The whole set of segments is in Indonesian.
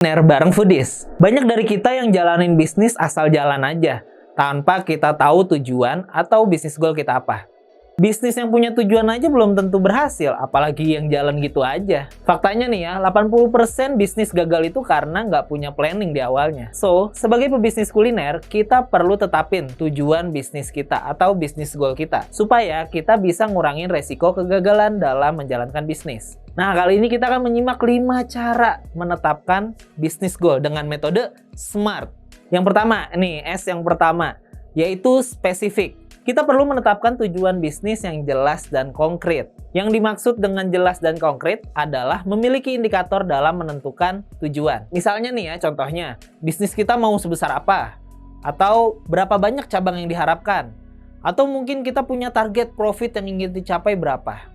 Bareng Foodies. Banyak dari kita yang jalanin bisnis asal jalan aja, tanpa kita tahu tujuan atau bisnis goal kita apa. Bisnis yang punya tujuan aja belum tentu berhasil, apalagi yang jalan gitu aja. Faktanya nih ya, 80% bisnis gagal itu karena nggak punya planning di awalnya. So, sebagai pebisnis kuliner, kita perlu tetapin tujuan bisnis kita atau bisnis goal kita, supaya kita bisa ngurangin resiko kegagalan dalam menjalankan bisnis. Nah, kali ini kita akan menyimak 5 cara menetapkan bisnis goal dengan metode SMART. Yang pertama, nih S yang pertama, yaitu spesifik. Kita perlu menetapkan tujuan bisnis yang jelas dan konkret. Yang dimaksud dengan jelas dan konkret adalah memiliki indikator dalam menentukan tujuan. Misalnya nih ya, contohnya, bisnis kita mau sebesar apa? Atau berapa banyak cabang yang diharapkan? Atau mungkin kita punya target profit yang ingin dicapai berapa?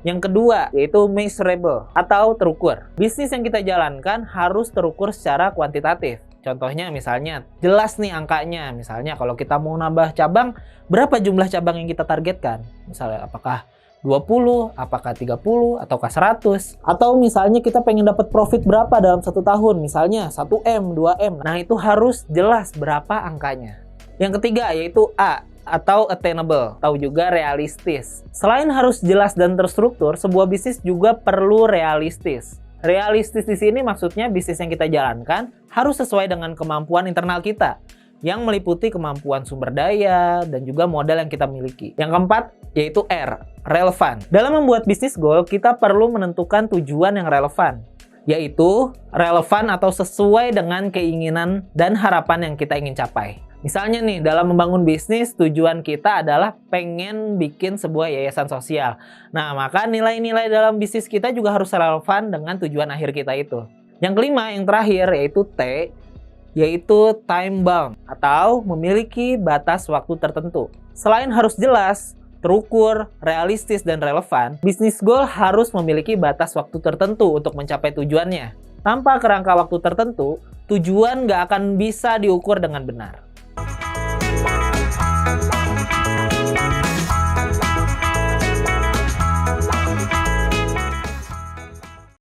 Yang kedua, yaitu measurable atau terukur. Bisnis yang kita jalankan harus terukur secara kuantitatif. Contohnya misalnya, jelas nih angkanya. Misalnya kalau kita mau nambah cabang, berapa jumlah cabang yang kita targetkan? Misalnya apakah 20, apakah 30, ataukah 100? Atau misalnya kita pengen dapat profit berapa dalam 1 tahun? Misalnya 1M, 2M. Nah itu harus jelas berapa angkanya. Yang ketiga yaitu A, atau attainable, atau juga realistis. Selain harus jelas dan terstruktur, sebuah bisnis juga perlu realistis. Realistis di sini maksudnya bisnis yang kita jalankan harus sesuai dengan kemampuan internal kita, yang meliputi kemampuan sumber daya dan juga modal yang kita miliki. Yang keempat yaitu R, relevan. Dalam membuat bisnis goal, kita perlu menentukan tujuan yang relevan, yaitu relevan atau sesuai dengan keinginan dan harapan yang kita ingin capai. Misalnya nih, dalam membangun bisnis, tujuan kita adalah pengen bikin sebuah yayasan sosial. Nah, maka nilai-nilai dalam bisnis kita juga harus relevan dengan tujuan akhir kita itu. Yang kelima, yang terakhir, yaitu T, yaitu time bound, atau memiliki batas waktu tertentu. Selain harus jelas, terukur, realistis, dan relevan, bisnis goal harus memiliki batas waktu tertentu untuk mencapai tujuannya. Tanpa kerangka waktu tertentu, tujuan nggak akan bisa diukur dengan benar.